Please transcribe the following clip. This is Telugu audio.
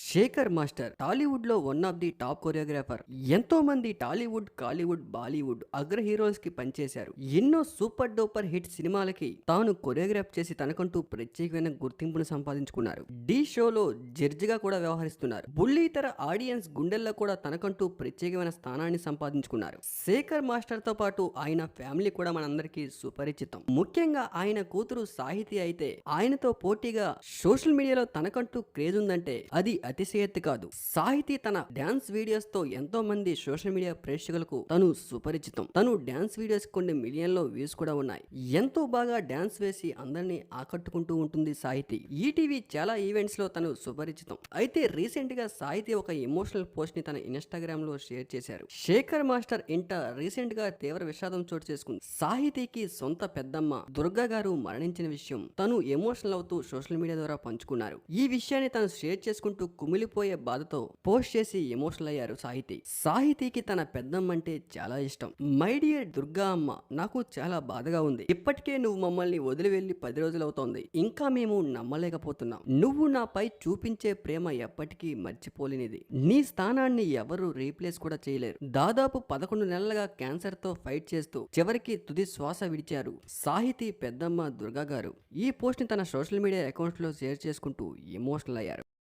శేఖర్ మాస్టర్ టాలీవుడ్ లో one of the top choreographer. ఎంతో మంది టాలీవుడ్, కాలీవుడ్, బాలీవుడ్ అగ్ర హీరోస్ కి పనిచేశారు. ఎన్నో సూపర్ డూపర్ హిట్ సినిమాలకి తాను కొరియోగ్రాఫ్ చేసి తనకంటూ ప్రత్యేకమైన గుర్తింపును సంపాదించుకున్నారు. డి షోలో జడ్జిగా కూడా వ్యవహరిస్తున్నారు. బుల్లితెర ఆడియన్స్ గుండెల్లో కూడా తనకంటూ ప్రత్యేకమైన స్థానాన్ని సంపాదించుకున్నారు. శేఖర్ మాస్టర్ తో పాటు ఆయన ఫ్యామిలీ కూడా మనందరికీ సుపరిచితం. ముఖ్యంగా ఆయన కూతురు సాహితి అయితే ఆయనతో పోటీగా సోషల్ మీడియాలో తనకంటూ క్రేజ్ ఉందంటే అది అతిశయక్తి కాదు. సాహితీ తన డాన్స్ వీడియోస్ తో ఎంతో మంది సోషల్ మీడియా ప్రేక్షకులకు తను సుపరిచితం. తను డాన్స్ వీడియోస్ కొన్ని మిలియన్లో వ్యూస్ కూడా ఉన్నాయి. ఎంతో బాగా డాన్స్ వేసి అందరినీ ఆకట్టుకుంటూ ఉంటుంది సాహితి. ఈటీవీ చాలా ఈవెంట్స్ లో తను సుపరిచితం. అయితే రీసెంట్ గా సాహితి ఒక ఎమోషనల్ పోస్ట్ ని తన ఇన్స్టాగ్రామ్ లో షేర్ చేశారు. శేఖర్ మాస్టర్ ఇంట రీసెంట్ గా తీవ్ర విషాదం చోటు చేసుకుంది. సాహితీకి సొంత పెద్దమ్మ దుర్గా గారు మరణించిన విషయం తను ఎమోషనల్ అవుతూ సోషల్ మీడియా ద్వారా పంచుకున్నారు. ఈ విషయాన్ని తను షేర్ చేసుకుంటూ కుమిలిపోయే బాధతో పోస్ట్ చేసి ఎమోషనల్ అయ్యారు సాహితి. సాహితీకి తన పెద్దమ్మ అంటే చాలా ఇష్టం. మై డియర్ దుర్గా అమ్మ, నాకు చాలా బాధగా ఉంది. ఇప్పటికే నువ్వు మమ్మల్ని వదిలి వెళ్లి 10 రోజులు అవుతోంది. ఇంకా మేము నమ్మలేకపోతున్నాం. నువ్వు నాపై చూపించే ప్రేమ ఎప్పటికీ మర్చిపోలేనిది. నీ స్థానాన్ని ఎవరు రీప్లేస్ కూడా చేయలేరు. దాదాపు 11 నెలలుగా క్యాన్సర్ తో ఫైట్ చేస్తూ చివరికి తుది శ్వాస విడిచారు సాహితీ పెద్దమ్మ దుర్గా గారు. ఈ పోస్ట్ ని తన సోషల్ మీడియా అకౌంట్ లో షేర్ చేసుకుంటూ ఎమోషనల్ అయ్యారు.